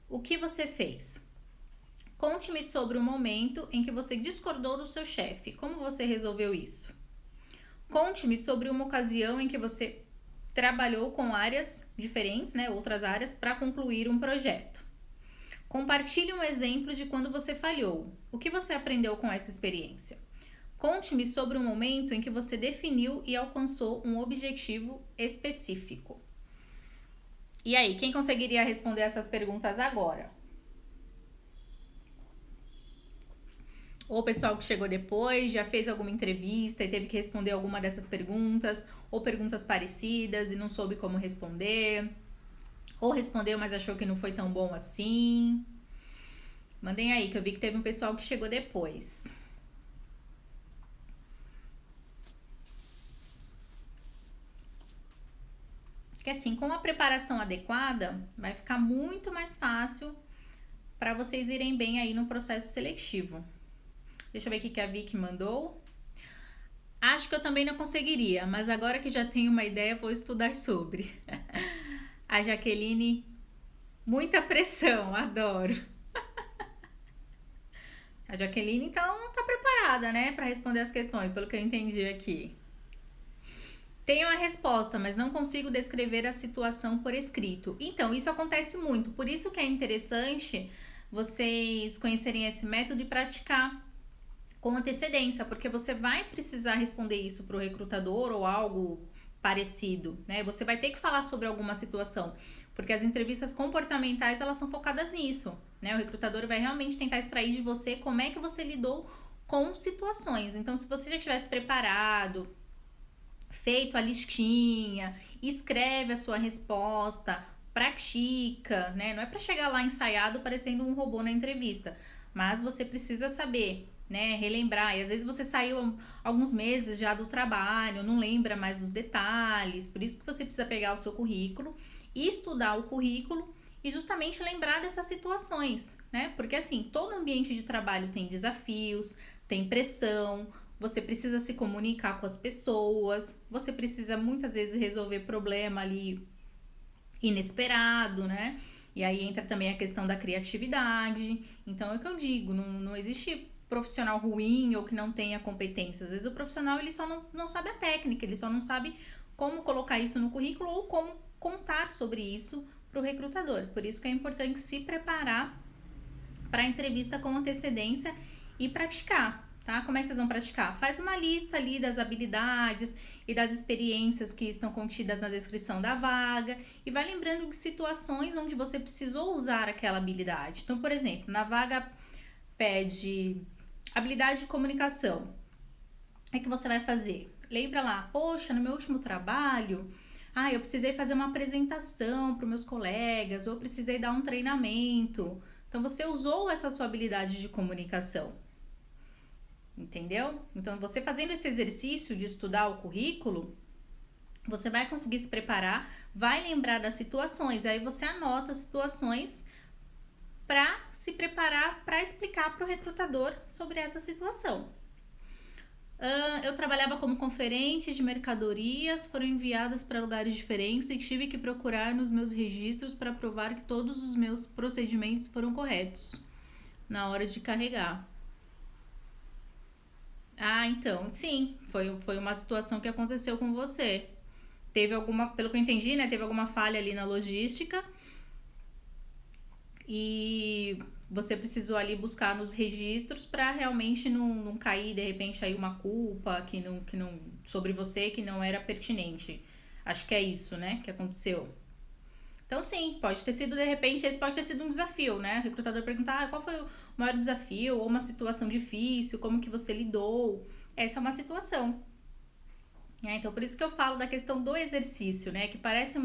S1: O que você fez? Conte-me sobre um momento em que você discordou do seu chefe. Como você resolveu isso? Conte-me sobre uma ocasião em que você trabalhou com áreas diferentes, né, outras áreas, para concluir um projeto. Compartilhe um exemplo de quando você falhou. O que você aprendeu com essa experiência? Conte-me sobre um momento em que você definiu e alcançou um objetivo específico. E aí, quem conseguiria responder essas perguntas agora? Ou o pessoal que chegou depois, já fez alguma entrevista e teve que responder alguma dessas perguntas, ou perguntas parecidas e não soube como responder, ou respondeu, mas achou que não foi tão bom assim. Mandem aí, que eu vi que teve um pessoal que chegou depois. Porque assim, com a preparação adequada, vai ficar muito mais fácil para vocês irem bem aí no processo seletivo. Deixa eu ver o que a Vicky mandou. Acho que eu também não conseguiria, mas agora que já tenho uma ideia, vou estudar sobre. A Jaqueline, muita pressão, adoro. A Jaqueline, então, não tá preparada, né, para responder as questões, pelo que eu entendi aqui. Tenho a resposta, mas não consigo descrever a situação por escrito. Então, isso acontece muito. Por isso que é interessante vocês conhecerem esse método e praticar com antecedência, porque você vai precisar responder isso para o recrutador ou algo parecido, né? Você vai ter que falar sobre alguma situação, porque as entrevistas comportamentais, elas são focadas nisso, né? O recrutador vai realmente tentar extrair de você como é que você lidou com situações. Então, se você já tivesse preparado, feito a listinha, escreve a sua resposta, pratica, né? Não é para chegar lá ensaiado parecendo um robô na entrevista, mas você precisa saber, né, relembrar. E às vezes você saiu alguns meses já do trabalho, não lembra mais dos detalhes, por isso que você precisa pegar o seu currículo e estudar o currículo e justamente lembrar dessas situações, né? Porque assim, todo ambiente de trabalho tem desafios, tem pressão, você precisa se comunicar com as pessoas, você precisa muitas vezes resolver problema ali inesperado, né? E aí entra também a questão da criatividade. Então é o que eu digo, não existe profissional ruim ou que não tenha competência. Às vezes o profissional ele só não sabe a técnica, ele só não sabe como colocar isso no currículo ou como contar sobre isso para o recrutador. Por isso que é importante se preparar para a entrevista com antecedência e praticar, tá? Como é que vocês vão praticar? Faz uma lista ali das habilidades e das experiências que estão contidas na descrição da vaga e vai lembrando de situações onde você precisou usar aquela habilidade. Então, por exemplo, na vaga pede habilidade de comunicação. O que você vai fazer? Lembra lá, poxa, no meu último trabalho, eu precisei fazer uma apresentação para os meus colegas, ou precisei dar um treinamento. Então, você usou essa sua habilidade de comunicação, entendeu? Então, você fazendo esse exercício de estudar o currículo, você vai conseguir se preparar, vai lembrar das situações, aí você anota as situações para se preparar para explicar para o recrutador sobre essa situação. Eu trabalhava como conferente de mercadorias, foram enviadas para lugares diferentes e tive que procurar nos meus registros para provar que todos os meus procedimentos foram corretos na hora de carregar. Então, sim, foi uma situação que aconteceu com você. Teve alguma, pelo que eu entendi, né? Teve alguma falha ali na logística e você precisou ali buscar nos registros para realmente não cair, de repente, aí uma culpa que não sobre você que não era pertinente. Acho que é isso, né, que aconteceu. Então, sim, pode ter sido, de repente, esse pode ter sido um desafio, né? O recrutador perguntar qual foi o maior desafio ou uma situação difícil, como que você lidou. Essa é uma situação. Então, por isso que eu falo da questão do exercício, né? Que parece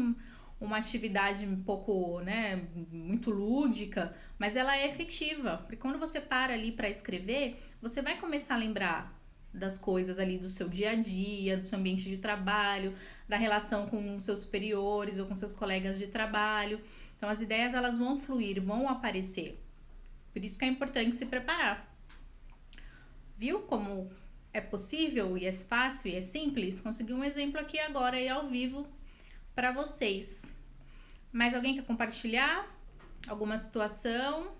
S1: uma atividade um pouco, né, muito lúdica, mas ela é efetiva, porque quando você para ali para escrever, você vai começar a lembrar das coisas ali do seu dia a dia, do seu ambiente de trabalho, da relação com seus superiores ou com seus colegas de trabalho. Então, as ideias elas vão fluir, vão aparecer. Por isso que é importante se preparar. Viu como é possível e é fácil e é simples? Consegui um exemplo aqui agora aí ao vivo para vocês. Mais alguém quer compartilhar alguma situação?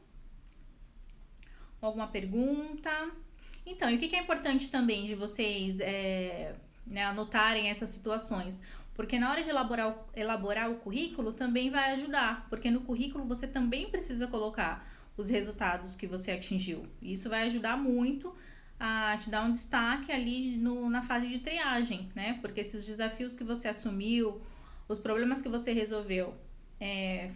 S1: Alguma pergunta? Então, e o que é importante também de vocês anotarem essas situações? Porque na hora de elaborar o currículo também vai ajudar, porque no currículo você também precisa colocar os resultados que você atingiu. Isso vai ajudar muito a te dar um destaque ali na fase de triagem, né? Porque se os desafios que você assumiu, os problemas que você resolveu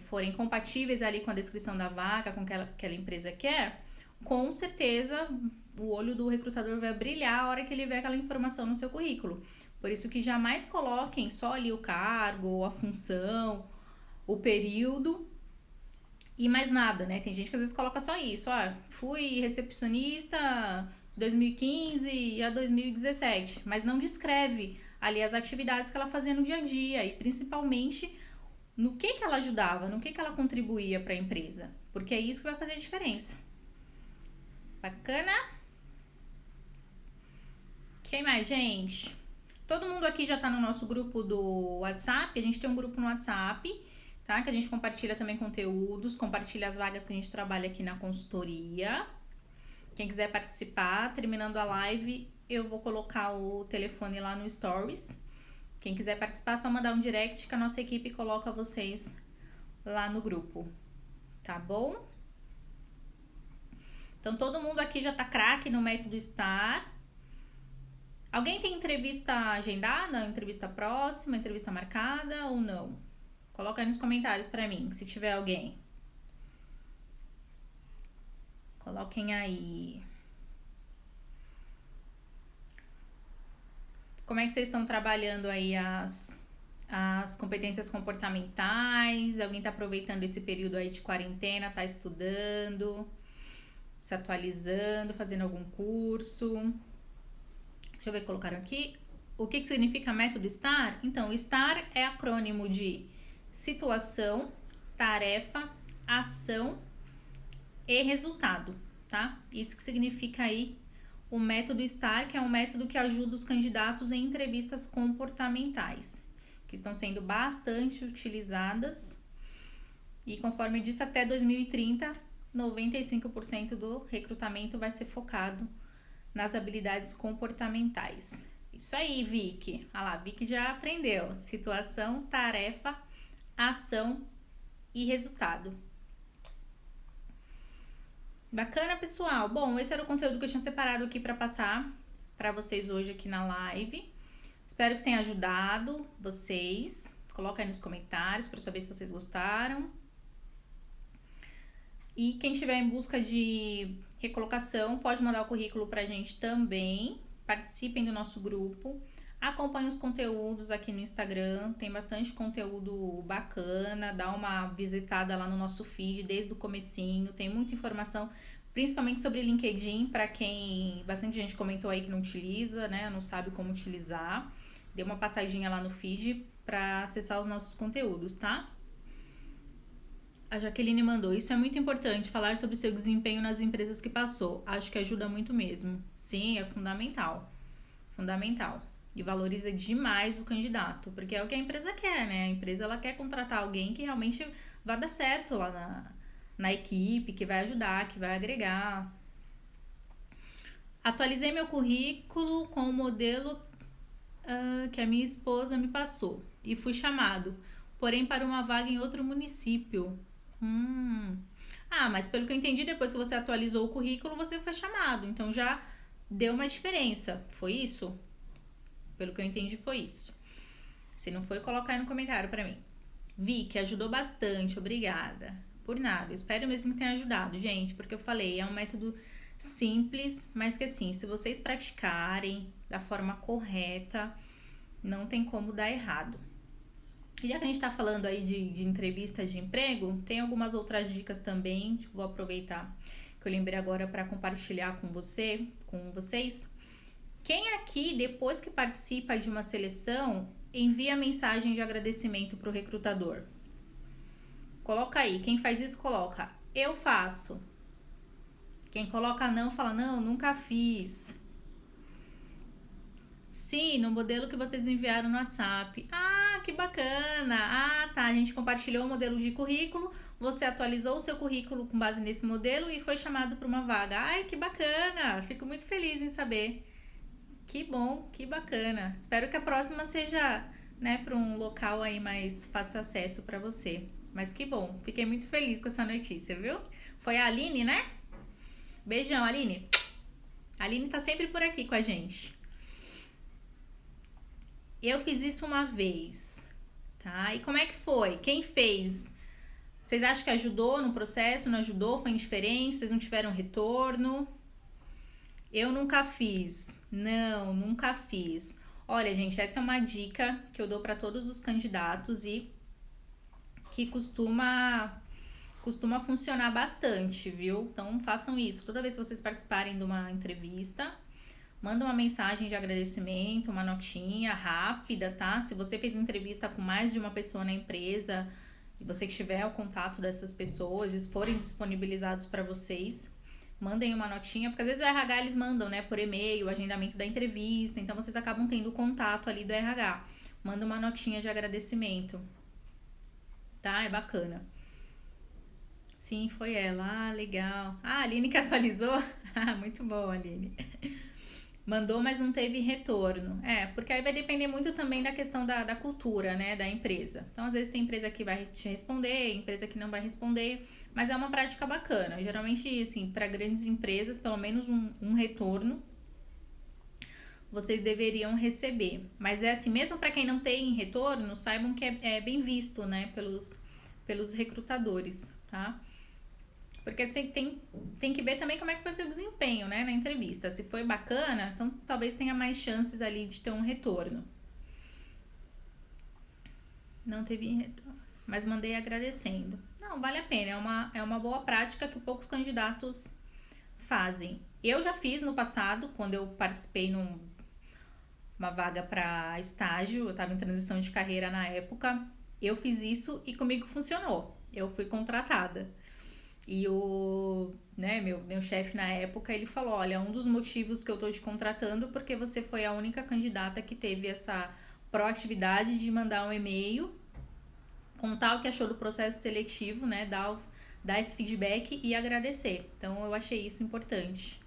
S1: forem compatíveis ali com a descrição da vaga, com o que aquela empresa quer, com certeza o olho do recrutador vai brilhar a hora que ele vê aquela informação no seu currículo. Por isso que jamais coloquem só ali o cargo, a função, o período e mais nada, né? Tem gente que às vezes coloca só isso, fui recepcionista de 2015 a 2017, mas não descreve ali as atividades que ela fazia no dia a dia e principalmente no que ela ajudava, no que ela contribuía para a empresa, porque é isso que vai fazer a diferença. Bacana? Quem mais, gente? Todo mundo aqui já tá no nosso grupo do WhatsApp. A gente tem um grupo no WhatsApp, tá? Que a gente compartilha também conteúdos, compartilha as vagas que a gente trabalha aqui na consultoria. Quem quiser participar, terminando a live, eu vou colocar o telefone lá no Stories. Quem quiser participar, é só mandar um direct que a nossa equipe coloca vocês lá no grupo, tá bom? Então, todo mundo aqui já tá craque no método STAR. Alguém tem entrevista agendada, entrevista próxima, entrevista marcada ou não? Coloca aí nos comentários pra mim, se tiver alguém. Coloquem aí. Como é que vocês estão trabalhando aí as competências comportamentais? Alguém tá aproveitando esse período aí de quarentena, tá estudando, se atualizando, fazendo algum curso? Deixa eu ver o que colocaram aqui. O que significa método STAR? Então, o STAR é acrônimo de situação, tarefa, ação e resultado, tá? Isso que significa aí o método STAR, que é um método que ajuda os candidatos em entrevistas comportamentais, que estão sendo bastante utilizadas. E conforme eu disse, até 2030, 95% do recrutamento vai ser focado nas habilidades comportamentais. Isso aí, Vicky. Olha lá, Vicky já aprendeu. Situação, tarefa, ação e resultado. Bacana, pessoal? Bom, esse era o conteúdo que eu tinha separado aqui para passar para vocês hoje aqui na live. Espero que tenha ajudado vocês. Coloca aí nos comentários para saber se vocês gostaram. E quem estiver em busca de recolocação, pode mandar o currículo pra gente também. Participem do nosso grupo. Acompanhem os conteúdos aqui no Instagram. Tem bastante conteúdo bacana. Dá uma visitada lá no nosso feed desde o comecinho. Tem muita informação, principalmente sobre LinkedIn, para quem bastante gente comentou aí que não utiliza, né? Não sabe como utilizar. Dê uma passadinha lá no feed para acessar os nossos conteúdos, tá? A Jaqueline mandou, isso é muito importante, falar sobre seu desempenho nas empresas que passou. Acho que ajuda muito mesmo. Sim, é fundamental. Fundamental. E valoriza demais o candidato, porque é o que a empresa quer, né? A empresa ela quer contratar alguém que realmente vai dar certo lá na equipe, que vai ajudar, que vai agregar. Atualizei meu currículo com o modelo que a minha esposa me passou e fui chamado, porém para uma vaga em outro município. Mas pelo que eu entendi, depois que você atualizou o currículo, você foi chamado. Então já deu uma diferença. Foi isso? Pelo que eu entendi, foi isso. Se não foi, coloca aí no comentário pra mim. Vi que ajudou bastante, obrigada. Por nada, espero mesmo que tenha ajudado, gente, porque eu falei, é um método simples, mas que assim, se vocês praticarem da forma correta, não tem como dar errado. E já que a gente tá falando aí de entrevista de emprego, tem algumas outras dicas também, vou aproveitar que eu lembrei agora para compartilhar com vocês. Quem aqui, depois que participa de uma seleção, envia mensagem de agradecimento pro recrutador? Coloca aí, quem faz isso, coloca, eu faço. Quem coloca não, fala, não, nunca fiz. Sim, no modelo que vocês enviaram no WhatsApp. Ah, que bacana! Ah, tá, a gente compartilhou o modelo de currículo, você atualizou o seu currículo com base nesse modelo e foi chamado para uma vaga. Ai, que bacana! Fico muito feliz em saber. Que bom, que bacana. Espero que a próxima seja, né, para um local aí mais fácil acesso para você. Mas que bom, fiquei muito feliz com essa notícia, viu? Foi a Aline, né? Beijão, Aline. A Aline tá sempre por aqui com a gente. Eu fiz isso uma vez, tá? E como é que foi? Quem fez? Vocês acham que ajudou no processo? Não ajudou? Foi indiferente? Vocês não tiveram retorno? Eu nunca fiz. Não, nunca fiz. Olha, gente, essa é uma dica que eu dou para todos os candidatos e que costuma funcionar bastante, viu? Então façam isso. Toda vez que vocês participarem de uma entrevista, manda uma mensagem de agradecimento, uma notinha rápida, tá? Se você fez entrevista com mais de uma pessoa na empresa e você que tiver o contato dessas pessoas, eles forem disponibilizados para vocês, mandem uma notinha, porque às vezes o RH eles mandam, né, por e-mail, o agendamento da entrevista, então vocês acabam tendo o contato ali do RH. Manda uma notinha de agradecimento, tá? É bacana. Sim, foi ela. Ah, legal. Ah, a Aline que atualizou? Ah, muito bom, Aline. Mandou, mas não teve retorno. Porque aí vai depender muito também da questão da cultura, né, da empresa. Então, às vezes tem empresa que vai te responder, empresa que não vai responder, mas é uma prática bacana. Geralmente, assim, para grandes empresas, pelo menos um retorno vocês deveriam receber. Mas é assim, mesmo para quem não tem retorno, saibam que é bem visto, né, pelos recrutadores, tá? Porque você tem que ver também como é que foi o seu desempenho, né, na entrevista. Se foi bacana, então talvez tenha mais chances ali de ter um retorno. Não teve retorno, mas mandei agradecendo. Não, vale a pena, é uma boa prática que poucos candidatos fazem. Eu já fiz no passado, quando eu participei numa vaga para estágio, eu estava em transição de carreira na época, eu fiz isso e comigo funcionou. Eu fui contratada. E o, né, meu chefe na época, ele falou, olha, um dos motivos que eu tô te contratando porque você foi a única candidata que teve essa proatividade de mandar um e-mail, contar o que achou do processo seletivo, né, dar esse feedback e agradecer. Então, eu achei isso importante.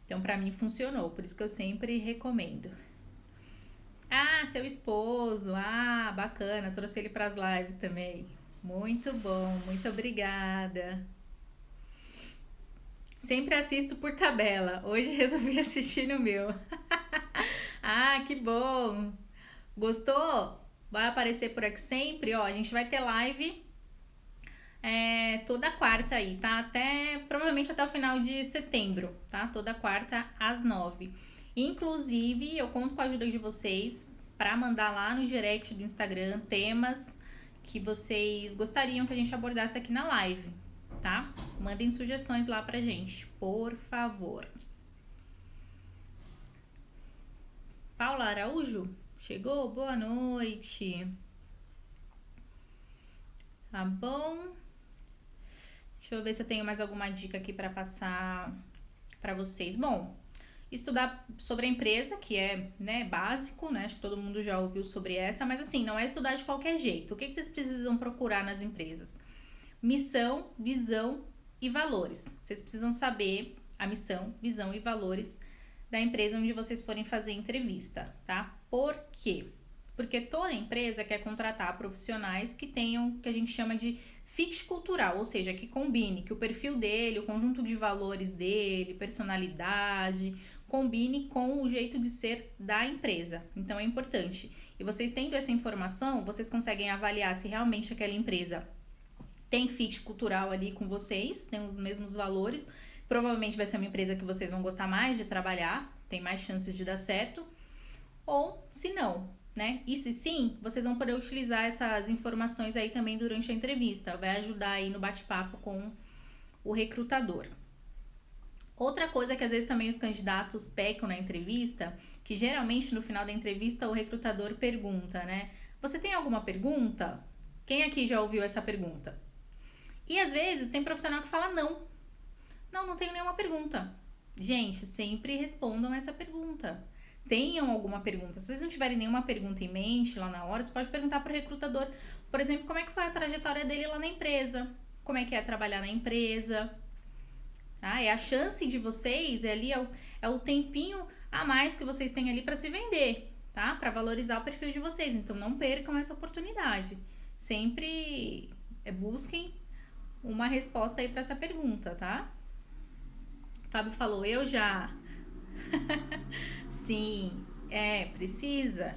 S1: Então, pra mim, funcionou, por isso que eu sempre recomendo. Ah, seu esposo, bacana, trouxe ele pras lives também. Muito bom, muito obrigada. Sempre assisto por tabela. Hoje resolvi assistir no meu. Ah, que bom! Gostou? Vai aparecer por aqui sempre. Ó, a gente vai ter live toda quarta aí, tá? Provavelmente até o final de setembro, tá? Toda quarta às 9. Inclusive, eu conto com a ajuda de vocês para mandar lá no direct do Instagram temas que vocês gostariam que a gente abordasse aqui na live, tá? Mandem sugestões lá pra gente, por favor. Paula Araújo, chegou? Boa noite. Tá bom? Deixa eu ver se eu tenho mais alguma dica aqui para passar para vocês. Bom, estudar sobre a empresa, que é, né, básico, né? Acho que todo mundo já ouviu sobre essa, mas assim, não é estudar de qualquer jeito. O que vocês precisam procurar nas empresas? Missão, visão e valores. Vocês precisam saber a missão, visão e valores da empresa onde vocês forem fazer entrevista, tá? Por quê? Porque toda empresa quer contratar profissionais que tenham o que a gente chama de fit cultural, ou seja, que combine, que o perfil dele, o conjunto de valores dele, personalidade, combine com o jeito de ser da empresa. Então é importante. E vocês tendo essa informação, vocês conseguem avaliar se realmente aquela empresa tem fit cultural ali com vocês, tem os mesmos valores. Provavelmente vai ser uma empresa que vocês vão gostar mais de trabalhar, tem mais chances de dar certo. Ou se não, né? E se sim, vocês vão poder utilizar essas informações aí também durante a entrevista. Vai ajudar aí no bate-papo com o recrutador. Outra coisa que às vezes também os candidatos pecam na entrevista, que geralmente no final da entrevista o recrutador pergunta, né? Você tem alguma pergunta? Quem aqui já ouviu essa pergunta? E às vezes tem profissional que fala não. Não tenho nenhuma pergunta. Gente, sempre respondam essa pergunta. Tenham alguma pergunta. Se vocês não tiverem nenhuma pergunta em mente lá na hora, você pode perguntar para o recrutador, por exemplo, como é que foi a trajetória dele lá na empresa, como é que é trabalhar na empresa. É a chance de vocês, é o tempinho a mais que vocês têm ali para se vender, tá? Para valorizar o perfil de vocês. Então não percam essa oportunidade. Sempre busquem uma resposta aí para essa pergunta, tá? O Fábio falou, eu já. Sim, precisa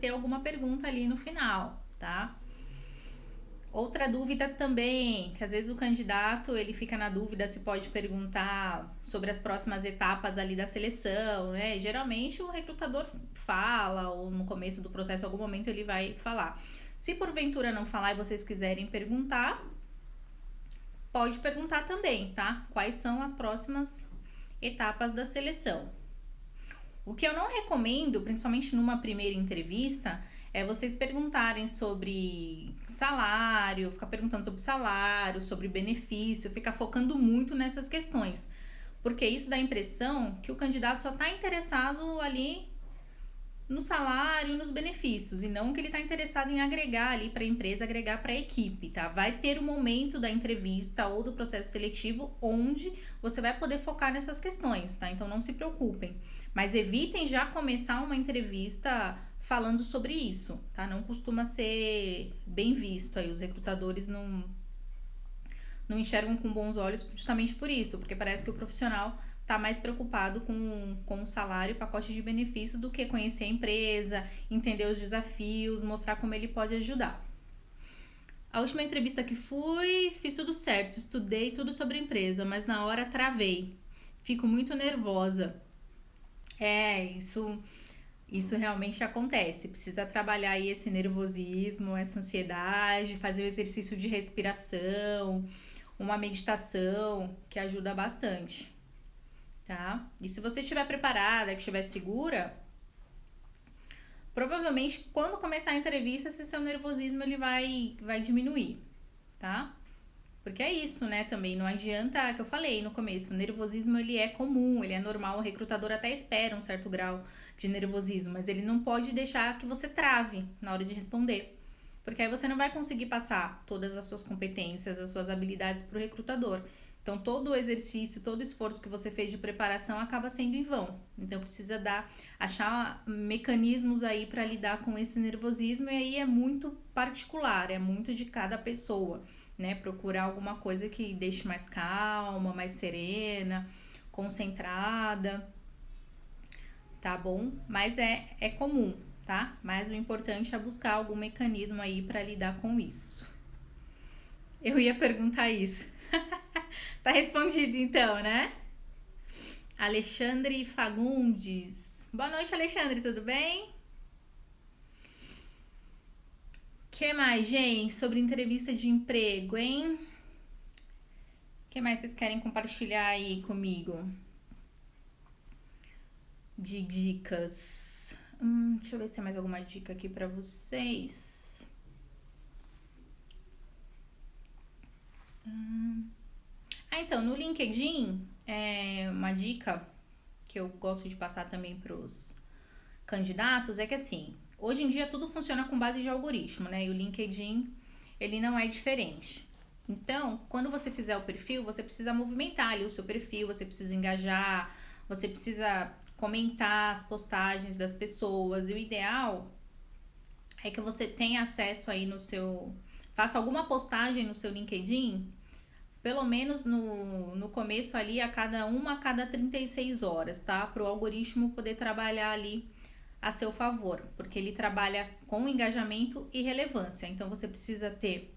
S1: ter alguma pergunta ali no final, tá? Outra dúvida também, que às vezes o candidato ele fica na dúvida se pode perguntar sobre as próximas etapas ali da seleção, né? Geralmente o recrutador fala, ou no começo do processo, em algum momento ele vai falar. Se porventura não falar e vocês quiserem perguntar, pode perguntar também, tá? Quais são as próximas etapas da seleção. O que eu não recomendo, principalmente numa primeira entrevista, é vocês perguntarem sobre salário, ficar perguntando sobre salário, sobre benefício, ficar focando muito nessas questões. Porque isso dá a impressão que o candidato só está interessado ali no salário e nos benefícios, e não que ele está interessado em agregar ali para a empresa, agregar para a equipe, tá? Vai ter um momento da entrevista ou do processo seletivo onde você vai poder focar nessas questões, tá? Então não se preocupem, mas evitem já começar uma entrevista falando sobre isso, tá? Não costuma ser bem visto aí, os recrutadores não enxergam com bons olhos justamente por isso, porque parece que o profissional está mais preocupado com o salário e pacote de benefícios do que conhecer a empresa, entender os desafios, mostrar como ele pode ajudar. A última entrevista que fui, fiz tudo certo, estudei tudo sobre a empresa, mas na hora travei. Fico muito nervosa. Isso realmente acontece. Precisa trabalhar aí esse nervosismo, essa ansiedade, fazer um exercício de respiração, uma meditação que ajuda bastante. Tá? E se você estiver preparada, que estiver segura, provavelmente quando começar a entrevista, esse seu nervosismo ele vai diminuir, tá? Porque é isso, né, também, não adianta, que eu falei no começo, o nervosismo ele é comum, ele é normal, o recrutador até espera um certo grau de nervosismo, mas ele não pode deixar que você trave na hora de responder, porque aí você não vai conseguir passar todas as suas competências, as suas habilidades para o recrutador. Então, todo o exercício, todo o esforço que você fez de preparação acaba sendo em vão. Então, precisa achar mecanismos aí para lidar com esse nervosismo, e aí é muito particular, é muito de cada pessoa, né? Procurar alguma coisa que deixe mais calma, mais serena, concentrada, tá bom? Mas é comum, tá? Mas o importante é buscar algum mecanismo aí para lidar com isso. Eu ia perguntar isso. Tá respondido então, né? Alexandre Fagundes. Boa noite, Alexandre, tudo bem? Que mais, gente? Sobre entrevista de emprego, hein? Que mais vocês querem compartilhar aí comigo? De dicas. Deixa eu ver se tem mais alguma dica aqui pra vocês. Então, no LinkedIn, uma dica que eu gosto de passar também pros candidatos é que, assim, hoje em dia tudo funciona com base de algoritmo, né? E o LinkedIn, ele não é diferente. Então, quando você fizer o perfil, você precisa movimentar ali o seu perfil, você precisa engajar, você precisa comentar as postagens das pessoas. E o ideal é que você tenha acesso aí faça alguma postagem no seu LinkedIn, pelo menos no começo ali, a cada 36 horas, tá? Para o algoritmo poder trabalhar ali a seu favor, porque ele trabalha com engajamento e relevância. Então, você precisa ter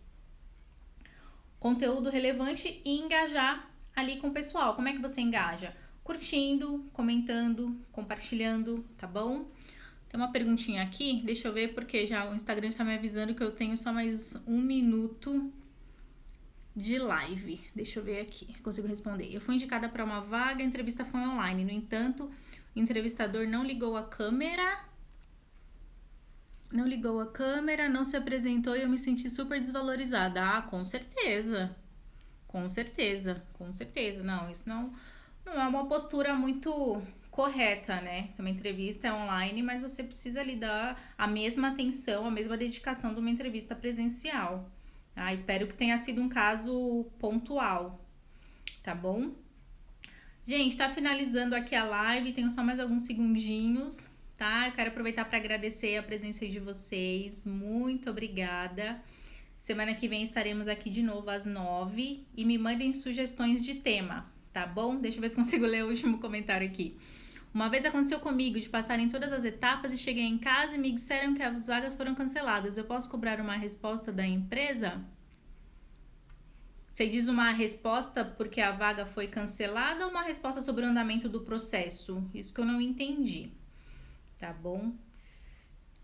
S1: conteúdo relevante e engajar ali com o pessoal. Como é que você engaja? Curtindo, comentando, compartilhando, tá bom? Tem uma perguntinha aqui, deixa eu ver, porque já o Instagram está me avisando que eu tenho só mais 1 minuto de live. Deixa eu ver aqui, consigo responder. Eu fui indicada para uma vaga, a entrevista foi online. No entanto, o entrevistador não ligou a câmera. Não se apresentou e eu me senti super desvalorizada. Ah, com certeza. Com certeza. Não, isso não é uma postura muito correta, né? Uma entrevista é online, mas você precisa lhe dar a mesma atenção, a mesma dedicação de uma entrevista presencial. Ah, espero que tenha sido um caso pontual, tá bom? Gente, tá finalizando aqui a live, tenho só mais alguns segundinhos, tá? Eu quero aproveitar para agradecer a presença de vocês, muito obrigada. Semana que vem estaremos aqui de novo às 9 e me mandem sugestões de tema, tá bom? Deixa eu ver se consigo ler o último comentário aqui. Uma vez aconteceu comigo de passar em todas as etapas e cheguei em casa e me disseram que as vagas foram canceladas. Eu posso cobrar uma resposta da empresa? Você diz uma resposta porque a vaga foi cancelada ou uma resposta sobre o andamento do processo? Isso que eu não entendi, tá bom?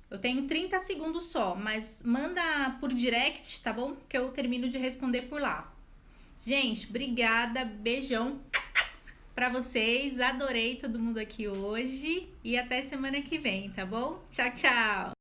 S1: Eu tenho 30 segundos só, mas manda por direct, tá bom? Que eu termino de responder por lá. Gente, obrigada, beijão pra vocês, adorei todo mundo aqui hoje e até semana que vem, tá bom? Tchau, tchau!